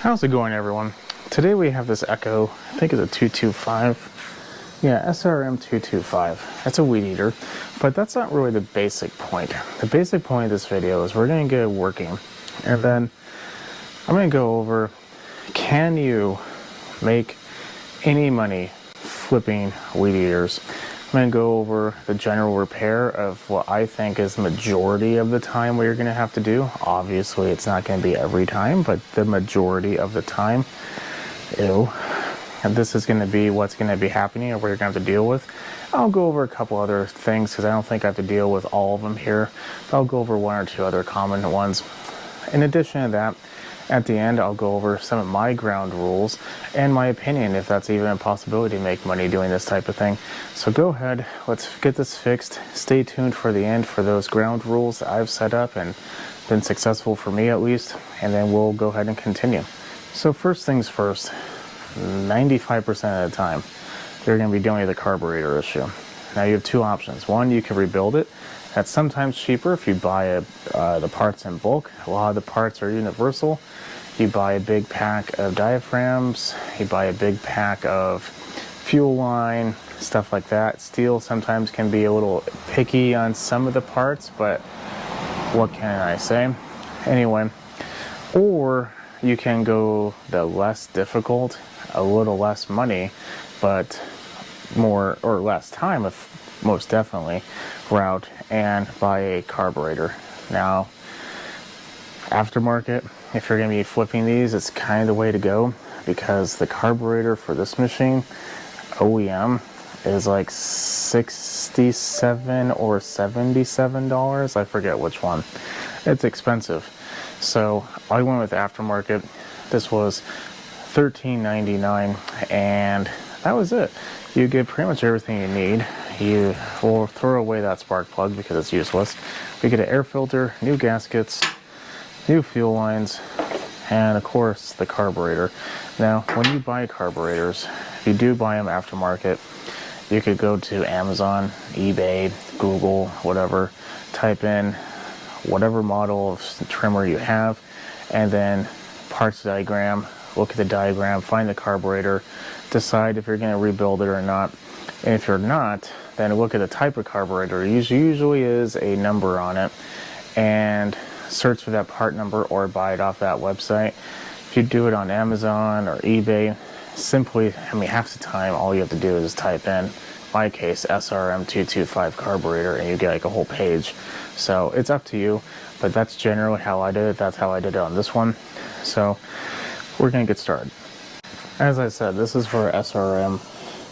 How's it going, everyone? Today we have this Echo, I think it's a 225. Yeah, SRM 225. That's a weed eater, but that's not really the basic point. The basic point of this video is we're going to get it working, and then I'm going to go over, can you make any money flipping weed eaters? I'm going to go over the general repair of what I think is the majority of the time what you're going to have to do. Obviously, it's not going to be every time, but the majority of the time. And this is going to be what's going to be happening or what you're going to have to deal with. I'll go over a couple other things because I don't think I have to deal with all of them here. But I'll go over one or two other common ones. In addition to that, at the end, I'll go over some of my ground rules and my opinion if that's even a possibility to make money doing this type of thing. So go ahead, let's get this fixed. Stay tuned for the end for those ground rules that I've set up and been successful for me at least, and then we'll go ahead and continue. So first things first, 95% of the time, you're going to be dealing with a carburetor issue. Now you have two options. One, you can rebuild it. That's sometimes cheaper if you buy the parts in bulk. A lot of the parts are universal. You buy a big pack of diaphragms, you buy a big pack of fuel line, stuff like that. Steel sometimes can be a little picky on some of the parts, but what can I say? Anyway, or you can go the less difficult, a little less money, but more or less time, if most definitely, route and buy a carburetor. Now, aftermarket, if you're going to be flipping these, it's kind of the way to go because the carburetor for this machine, OEM, is like $67 or $77. I forget which one. It's expensive. So I went with aftermarket. This was $13.99 and that was it. You get pretty much everything you need. You will throw away that spark plug because it's useless. We get an air filter, new gaskets, new fuel lines, and of course the carburetor. Now when you buy carburetors, if you do buy them aftermarket, you could go to Amazon, eBay, Google, whatever, type in whatever model of trimmer you have, and then parts diagram, look at the diagram, find the carburetor, decide if you're going to rebuild it or not. And if you're not, then look at the type of carburetor. Usually is a number on it, and search for that part number or buy it off that website. If you do it on Amazon or eBay, simply, half the time all you have to do is type in, my case, SRM 225 carburetor, and you get like a whole page. So it's up to you, but that's generally how I did it. That's how I did it on this one. So we're going to get started. As I said, this is for SRM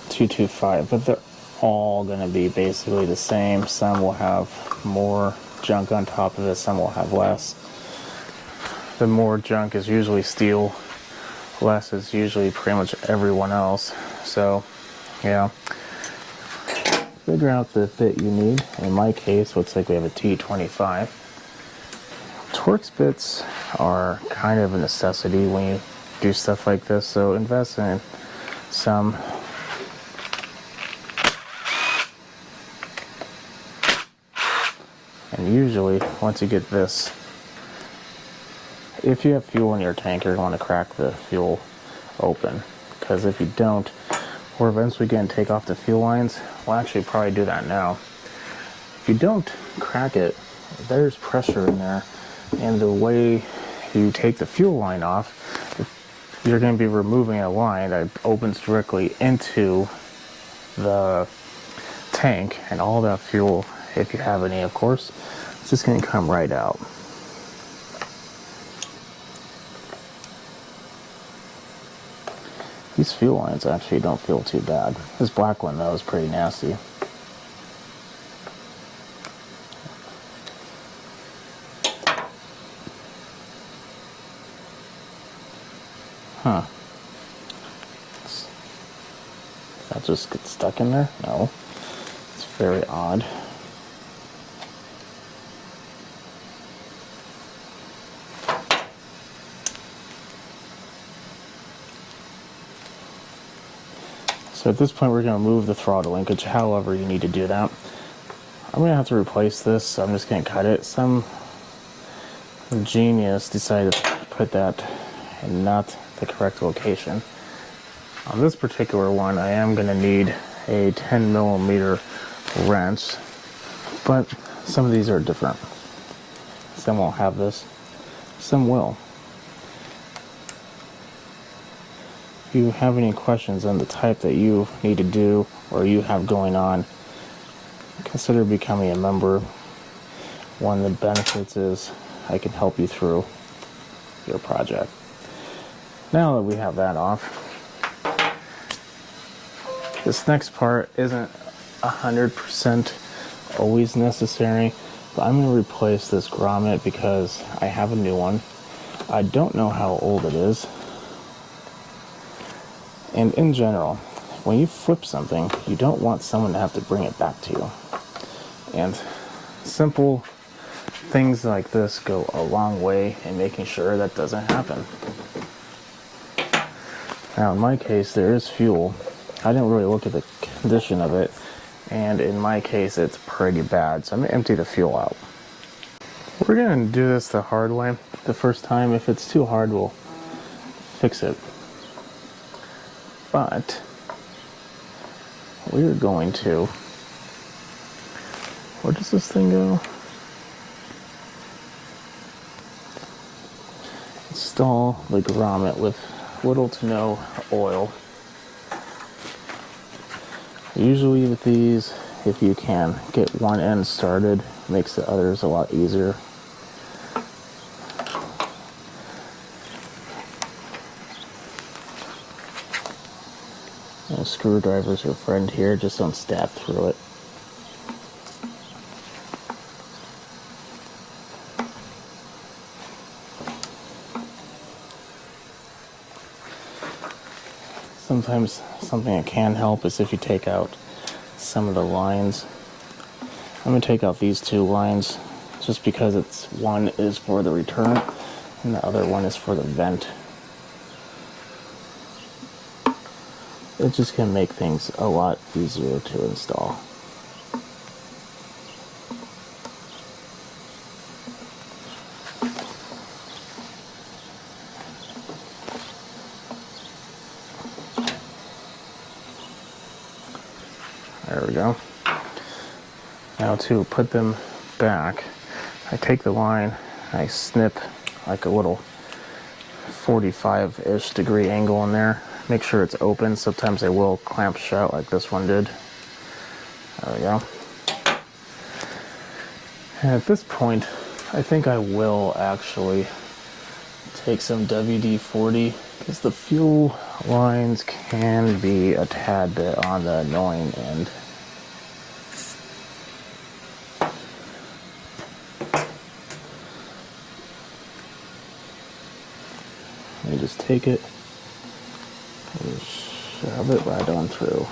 225, but they're all going to be basically the same. Some will have more junk on top of it, some will have less. The more junk is usually steel, less is usually pretty much everyone else. So yeah, figure out the fit you need. In my case, looks like we have a T25. Torx bits are kind of a necessity when you do stuff like this, so invest in some. And usually, once you get this, if you have fuel in your tank, you're going to crack the fuel open. Because if you don't, we're eventually going to take off the fuel lines. We'll actually probably do that now. If you don't crack it, there's pressure in there. And the way you take the fuel line off, you're going to be removing a line that opens directly into the tank, and all that fuel, if you have any, of course, it's just going to come right out. These fuel lines actually don't feel too bad. This black one, though, is pretty nasty. Huh. That just gets stuck in there? No. It's very odd. So at this point we're going to move the throttle linkage, however you need to do that. I'm going to have to replace this, so I'm just going to cut it. Some genius decided to put that and not the correct location. On this particular one, I am going to need a 10 millimeter wrench, but some of these are different. Some won't have this, some will. If you have any questions on the type that you need to do or you have going on, consider becoming a member. One of the benefits is I can help you through your project. Now that we have that off, this next part isn't 100% always necessary, but I'm going to replace this grommet because I have a new one. I don't know how old it is. And in general, when you flip something, you don't want someone to have to bring it back to you. And simple things like this go a long way in making sure that doesn't happen. Now in my case, there is fuel. I didn't really look at the condition of it, and in my case it's pretty bad, so I'm going to empty the fuel out. We're going to do this the hard way the first time. If it's too hard, we'll fix it. But we're going to, where does this thing go? Install the grommet with little to no oil. Usually with these, if you can get one end started, makes the others a lot easier. A screwdriver's your friend here, just don't stab through it. Sometimes something that can help is if you take out some of the lines. I'm going to take out these two lines just because one is for the return and the other one is for the vent. It just can make things a lot easier to install. There we go. Now to put them back, I take the line, I snip like a little 45-ish degree angle in there. Make sure it's open. Sometimes they will clamp shut like this one did. There we go. And at this point, I think I will actually take some WD-40 because the fuel lines can be a tad bit on the annoying end. You just take it and shove it right on through.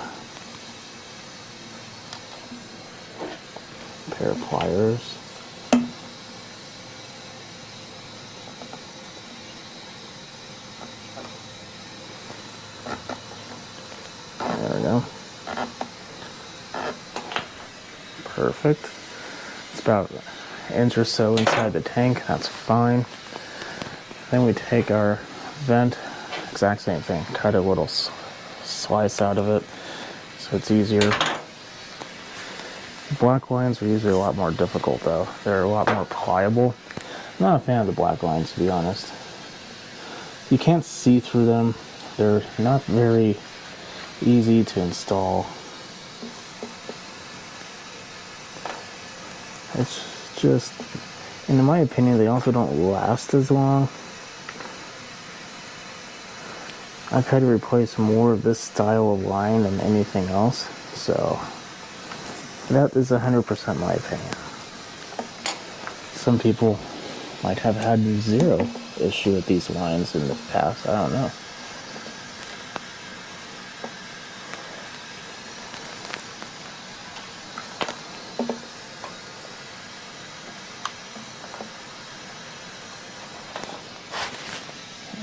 A pair of pliers. There we go. Perfect. It's about an inch or so inside the tank. That's fine. Then we take our vent, exact same thing. Cut a little slice out of it so it's easier. Black lines are usually a lot more difficult though. They're a lot more pliable. I'm not a fan of the black lines, to be honest. You can't see through them. They're not very easy to install. It's just, in my opinion, they also don't last as long. I've had to replace more of this style of line than anything else, so that is 100% my opinion. Some people might have had zero issue with these lines in the past, I don't know.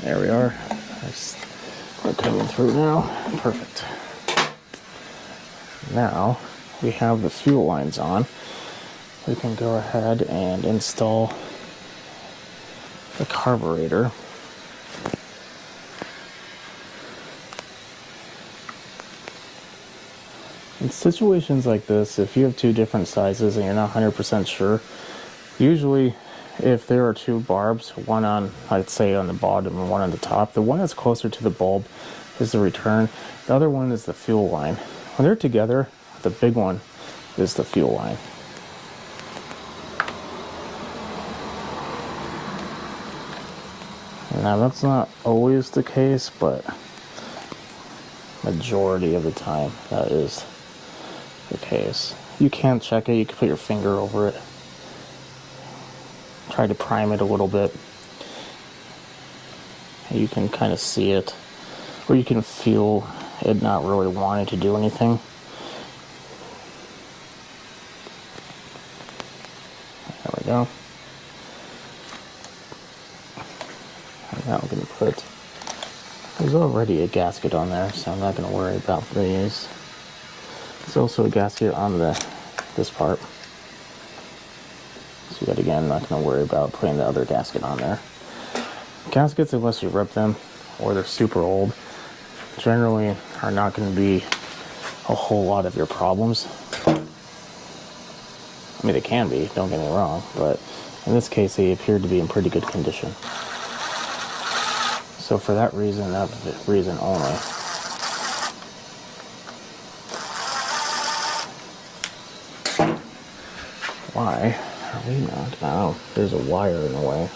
There we are. They're coming through now. Perfect. Now we have the fuel lines on. We can go ahead and install the carburetor. In situations like this, if you have two different sizes and you're not 100% sure, usually if there are two barbs, one on, I'd say, on the bottom and one on the top, the one that's closer to the bulb is the return. The other one is the fuel line. When they're together, the big one is the fuel line. Now that's not always the case, but majority of the time that is the case. You can check it, you can put your finger over it. Try to prime it a little bit. You can kind of see it, or you can feel it not really wanting to do anything. There we go. And now I'm going to put, there's already a gasket on there, so I'm not going to worry about these. There's also a gasket on this part. So yet again, I'm not going to worry about putting the other gasket on there. Gaskets, unless you rip them or they're super old, generally are not going to be a whole lot of your problems. I mean, they can be, don't get me wrong, but in this case, they appeared to be in pretty good condition. So for that reason only, why are we not? Oh, there's a wire in the way.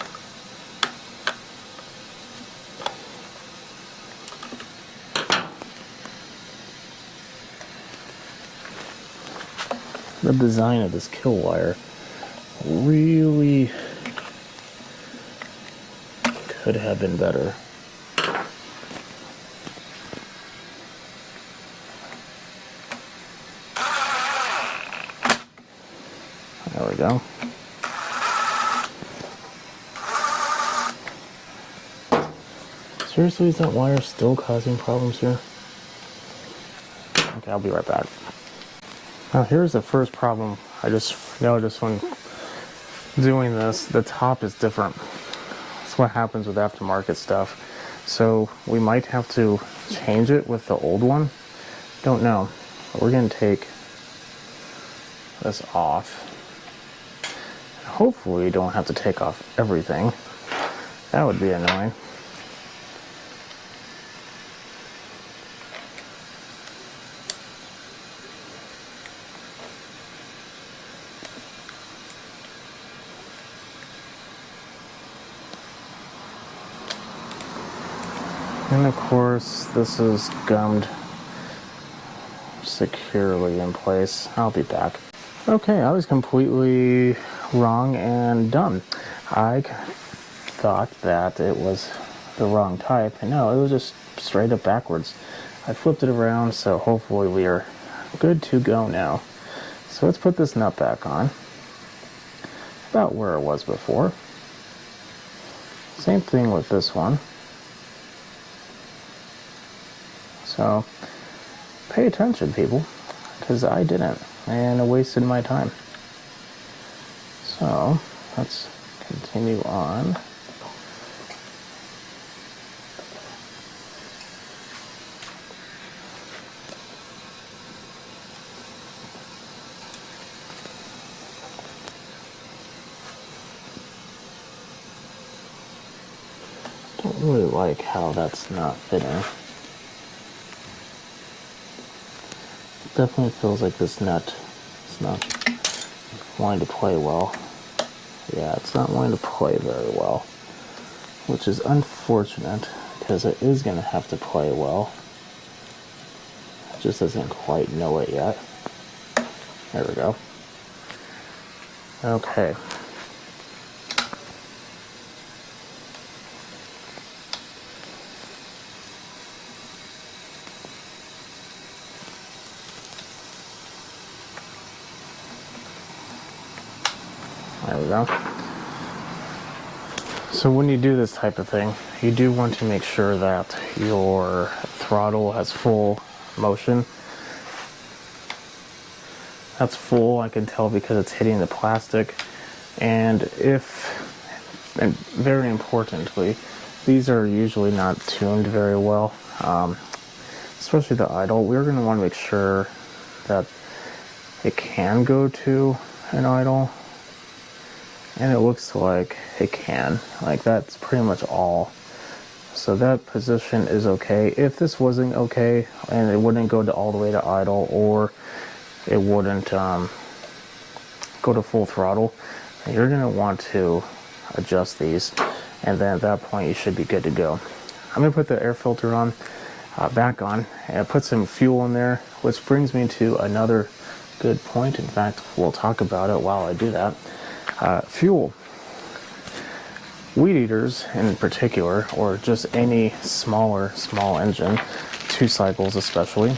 The design of this kill wire really could have been better. There we go. Seriously, is that wire still causing problems here? Okay, I'll be right back. Now here's the first problem I just noticed when doing this. The top is different. That's what happens with aftermarket stuff. So we might have to change it with the old one. Don't know. But we're going to take this off. Hopefully we don't have to take off everything. That would be annoying. And of course, this is gummed securely in place. I'll be back. Okay, I was completely wrong and dumb. I thought that it was the wrong type. No, it was just straight up backwards. I flipped it around, so hopefully we are good to go now. So let's put this nut back on. About where it was before. Same thing with this one. So, pay attention, people, because I didn't, and I wasted my time. So, let's continue on. Don't really like how that's not fitting. Definitely feels like this nut is not wanting to play well. Yeah, it's not wanting to play very well, which is unfortunate because it is going to have to play well. It just doesn't quite know it yet. There we go. Okay. There we go. So when you do this type of thing, you do want to make sure that your throttle has full motion. That's full, I can tell because it's hitting the plastic. And very importantly, these are usually not tuned very well, especially the idle. We're going to want to make sure that it can go to an idle, and it looks like it can. Like, that's pretty much all. So that position is okay. If this wasn't okay and it wouldn't go all the way to idle, or it wouldn't go to full throttle, you're going to want to adjust these, and then at that point you should be good to go. I'm going to put the air filter on, back on, and put some fuel in there, which brings me to another good point. In fact, we'll talk about it while I do that. Fuel. Weed eaters in particular, or just any small engine, 2 cycles especially,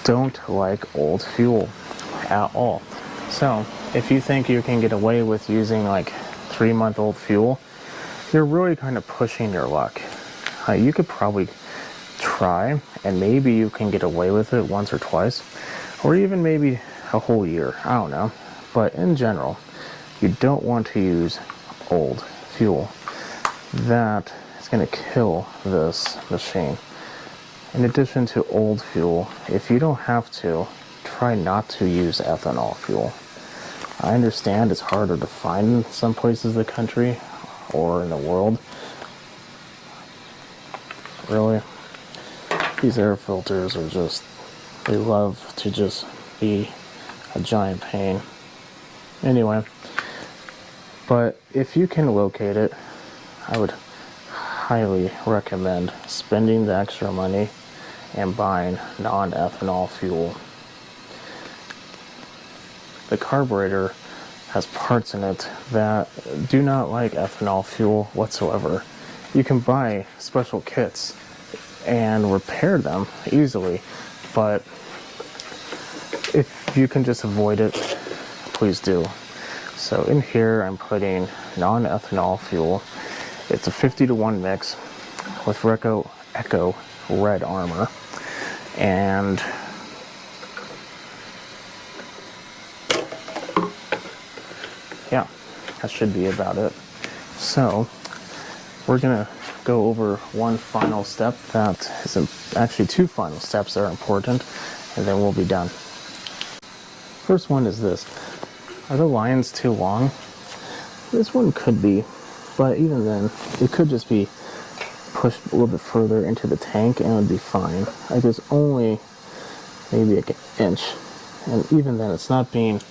don't like old fuel at all. So if you think you can get away with using like 3-month-old fuel, you're really kind of pushing your luck. You could probably try, and maybe you can get away with it once or twice, or even maybe a whole year. I don't know. But in general, you don't want to use old fuel. That is going to kill this machine. In addition to old fuel, if you don't have to, try not to use ethanol fuel. I understand it's harder to find in some places in the country or in the world. Really, these air filters are just, they love to just be a giant pain. Anyway, but if you can locate it, I would highly recommend spending the extra money and buying non-ethanol fuel. The carburetor has parts in it that do not like ethanol fuel whatsoever. You can buy special kits and repair them easily, but if you can just avoid it, please do. So in here I'm putting non-ethanol fuel. It's a 50-to-1 mix with Echo Red Armor, and yeah, that should be about it. So we're gonna go over one final step that is actually 2 final steps that are important, and then we'll be done. First one is this. Are the lines too long? This one could be, but even then, it could just be pushed a little bit further into the tank and it would be fine. Like, it's only maybe like an inch, and even then it's not being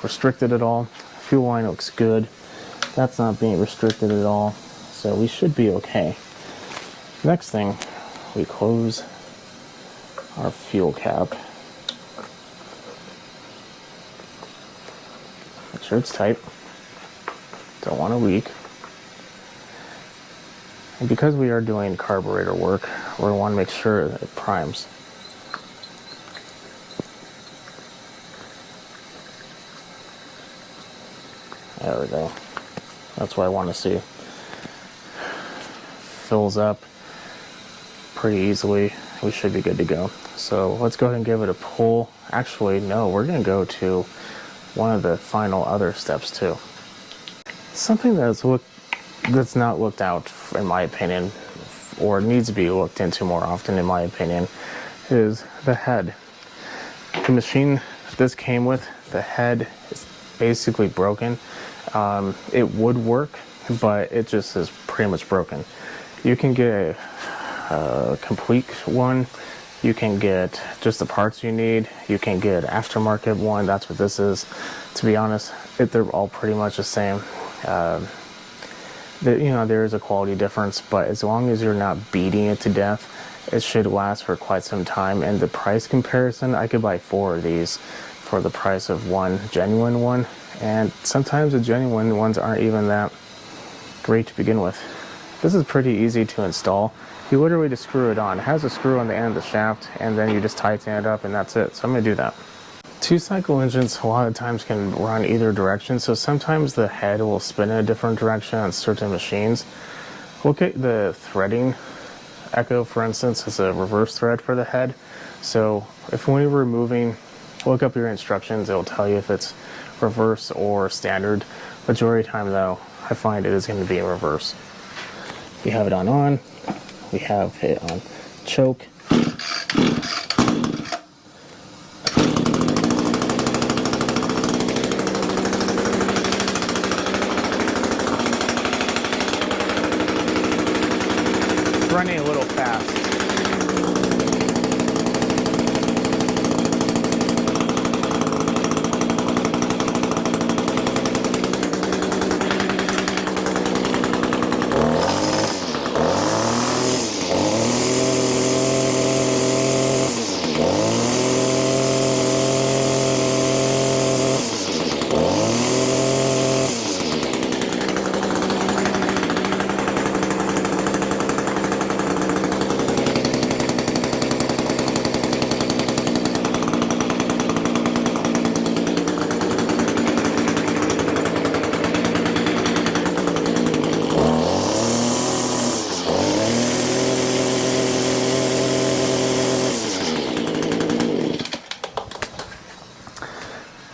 restricted at all. Fuel line looks good. That's not being restricted at all, so we should be okay. Next thing, we close our fuel cap. Make sure it's tight. Don't want to leak. And because we are doing carburetor work, we want to make sure that it primes. There we go. That's what I want to see. Fills up pretty easily. We should be good to go. So let's go ahead and give it a pull. Actually, no, we're going to go to one of the final other steps too. Something that's not looked out, in my opinion, or needs to be looked into more often, in my opinion, is the head. The machine this came with, the head is basically broken. It would work, but it just is pretty much broken. You can get a complete one. You can get just the parts you need. You can get an aftermarket one. That's what this is. To be honest, they're all pretty much the same. There is a quality difference, but as long as you're not beating it to death, it should last for quite some time. And the price comparison, I could buy 4 of these for the price of one genuine one. And sometimes the genuine ones aren't even that great to begin with. This is pretty easy to install. You literally just screw it on. It has a screw on the end of the shaft, and then you just tighten it up, and that's it. So I'm going to do that. 2-cycle engines a lot of times can run either direction, so sometimes the head will spin in a different direction on certain machines. Look at the threading. Echo, for instance, is a reverse thread for the head. So if when you're removing, look up your instructions, it'll tell you if it's reverse or standard. Majority of the time though, I find it is going to be in reverse. We have it on. We have it on choke. it's running a little fast.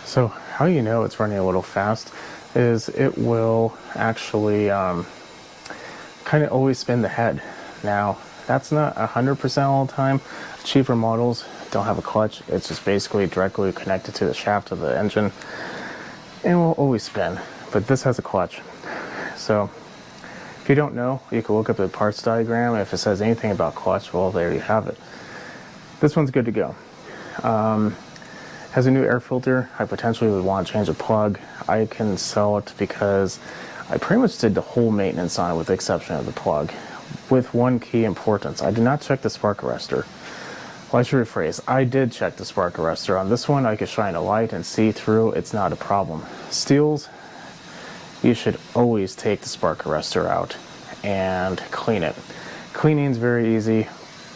So how you know it's running a little fast is it will actually kind of always spin the head. Now, that's not 100% all the time. Cheaper models don't have a clutch. It's just basically directly connected to the shaft of the engine and will always spin. But this has a clutch. So if you don't know, you can look up the parts diagram. If it says anything about clutch, well, there you have it. This one's good to go. Has a new air filter. I potentially would want to change a plug. I can sell it because I pretty much did the whole maintenance on it with the exception of the plug. With one key importance, I did not check the spark arrestor. Well, I should rephrase, I did check the spark arrestor. On this one, I could shine a light and see through. It's not a problem. Steels, you should always take the spark arrestor out and clean it. Cleaning is very easy.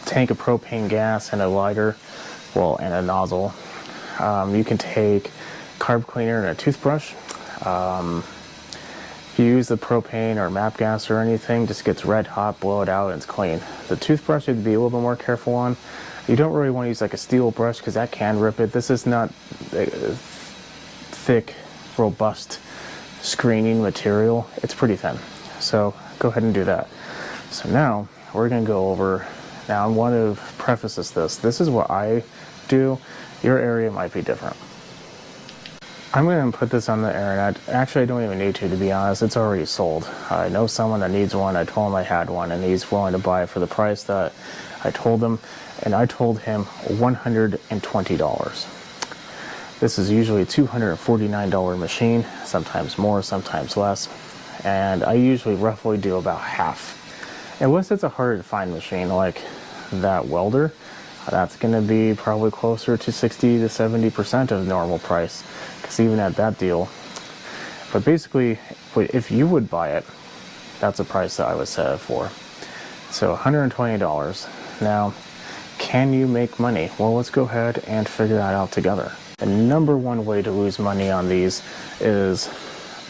Tank of propane gas and a lighter, well, and a nozzle. You can take carb cleaner and a toothbrush. If you use the propane or MAP gas or anything, just gets red hot, blow it out, and it's clean. The toothbrush you'd be a little bit more careful on. You don't really want to use like a steel brush because that can rip it. This is not thick, robust screening material. It's pretty thin. So go ahead and do that. So now we're going to go over, now I want to preface this. This is what I do. Your area might be different. I'm going to put this on the internet. Actually, I don't even need to be honest. It's already sold. I know someone that needs one. I told him I had one, and he's willing to buy it for the price that I told him. And I told him $120. This is usually a $249 machine, sometimes more, sometimes less. And I usually roughly do about half. Unless it's a harder to find machine like that welder, that's going to be probably closer to 60 to 70% of normal price, because even at that deal. But basically, if you would buy it, that's the price that I would set it for. So $120. Now, can you make money? Well, let's go ahead and figure that out together. The number one way to lose money on these is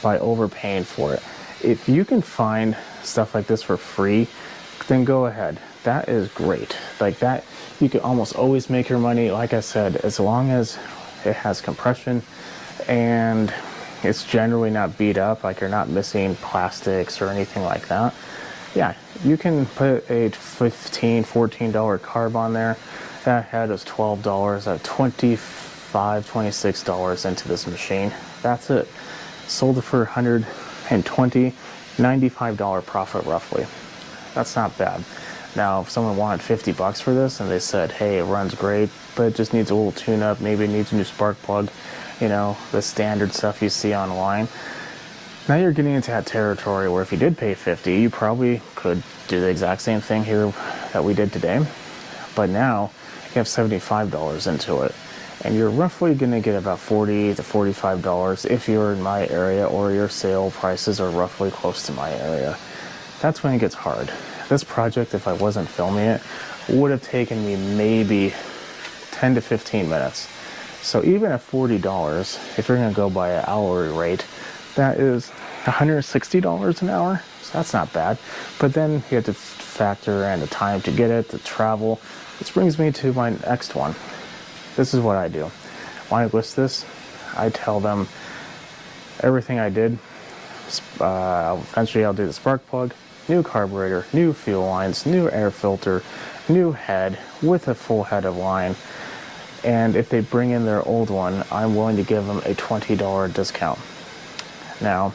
by overpaying for it. If you can find stuff like this for free, then go ahead. That is great. Like that, you can almost always make your money. Like I said, as long as it has compression and it's generally not beat up, like you're not missing plastics or anything like that. Yeah, you can put a $15, $14 carb on there. That head is $12. At $25, $26 into this machine. That's it. Sold it for $120, $95 profit roughly. That's not bad. Now, if someone wanted $50 for this and they said, hey, it runs great, but it just needs a little tune-up, maybe it needs a new spark plug, you know, the standard stuff you see online. Now you're getting into that territory where if you did pay $50, you probably could do the exact same thing here that we did today. But now you have $75 into it. And you're roughly going to get about $40 to $45 if you're in my area or your sale prices are roughly close to my area. That's when it gets hard. This project, if I wasn't filming it, would have taken me maybe 10 to 15 minutes. So even at $40, if you're going to go by an hourly rate, that is $160 an hour. So that's not bad. But then you have to factor in the time to get it, the travel. This brings me to my next one. This is what I do. When I list this, I tell them everything I did. Eventually I'll do the spark plug, new carburetor, new fuel lines, new air filter, new head with a full head of line. And if they bring in their old one, I'm willing to give them a $20 discount. Now,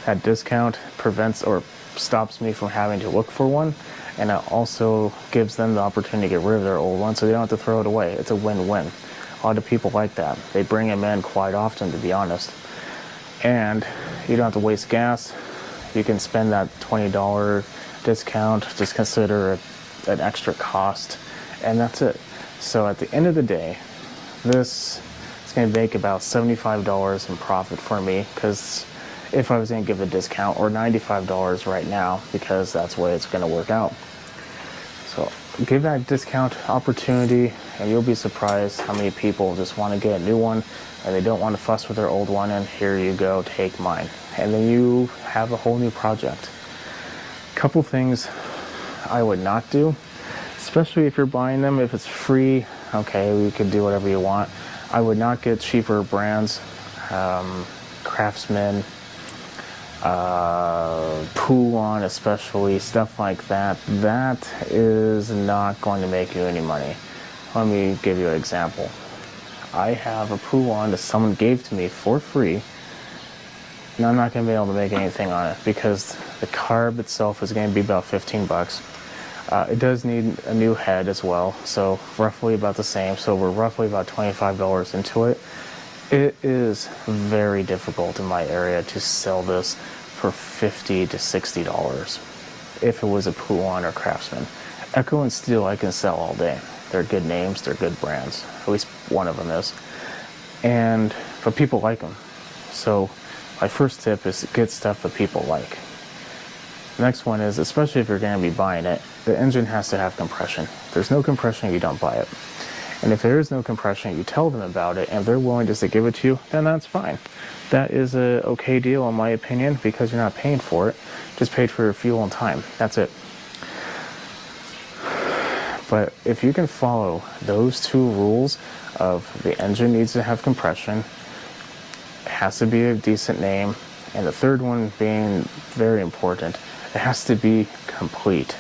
that discount prevents or stops me from having to look for one. and it also gives them the opportunity to get rid of their old one so they don't have to throw it away. It's a win-win. A lot of people like that. They bring them in quite often, to be honest. And you don't have to waste gas. You can spend that $20 discount, just consider it an extra cost, and that's it. So at the end of the day, this is going to make about $75 in profit for me, because if I was going to give a discount, or $95 right now, because that's the way it's going to work out. So give that discount opportunity, and you'll be surprised how many people just want to get a new one and they don't want to fuss with their old one, and here you go, take mine. And then you have a whole new project. Couple things I would not do, especially if you're buying them. If it's free, okay, you can do whatever you want. I would not get cheaper brands, Craftsman, Poolon especially, stuff like that. That is not going to make you any money. Let me give you an example. I have a Poolon that someone gave to me for free, and I'm not going to be able to make anything on it because the carb itself is going to be about 15 bucks. It does need a new head as well, so roughly about the same. So we're roughly about $25 into it. It is very difficult in my area to sell this for $50 to $60 if it was a Poolon or Craftsman. Echo and Steel I can sell all day. They're good names, they're good brands. At least one of them is. But people like them. So my first tip is get stuff that people like. The next one is, especially if you're going to be buying it, the engine has to have compression. If there's no compression, you don't buy it. And if there is no compression, you tell them about it, and they're willing just to give it to you, then that's fine. That is a okay deal in my opinion, because you're not paying for it. Just paid for your fuel and time. That's it. But if you can follow those two rules of the engine needs to have compression, it has to be a decent name, and the third one being very important, it has to be complete.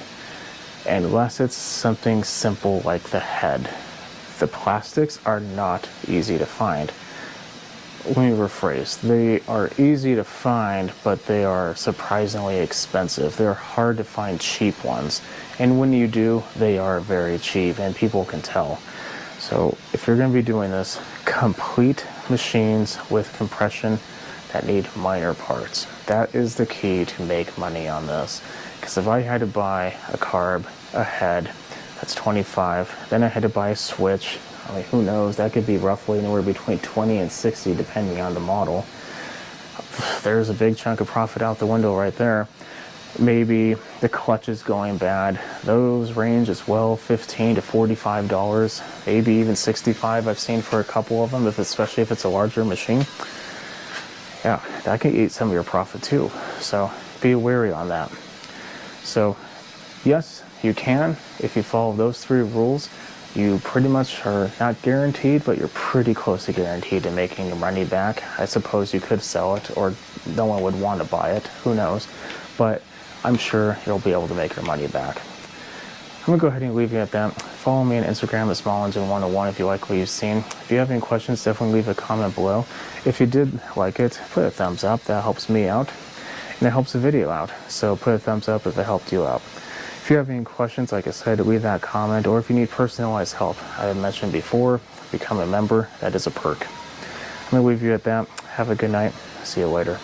Unless it's something simple like the head. The plastics are not easy to find. Let me rephrase. They are easy to find, but they are surprisingly expensive. They're hard to find cheap ones. And when you do, they are very cheap, and people can tell. So if you're going to be doing this, complete machines with compression that need minor parts. That is the key to make money on this. Because if I had to buy a carb, a head, that's 25. Then I had to buy a switch. I mean, who knows? That could be roughly anywhere between 20 and 60 depending on the model. There's a big chunk of profit out the window right there. Maybe the clutch is going bad. Those range as well, $15 to $45, maybe even $65 I've seen for a couple of them, especially if it's a larger machine. Yeah, that can eat some of your profit too. So be wary on that. So yes, you can. If you follow those three rules, you pretty much are not guaranteed, but you're pretty close to guaranteed to making your money back. I suppose you could sell it, or no one would want to buy it. Who knows? But I'm sure you'll be able to make your money back. I'm going to go ahead and leave you at that. Follow me on Instagram at SmallEngine101 if you like what you've seen. If you have any questions, definitely leave a comment below. If you did like it, put a thumbs up. That helps me out, and it helps the video out. So put a thumbs up if it helped you out. If you have any questions, like I said, leave that comment, or if you need personalized help, I had mentioned before, become a member. That is a perk. I'm going to leave you at that. Have a good night. See you later.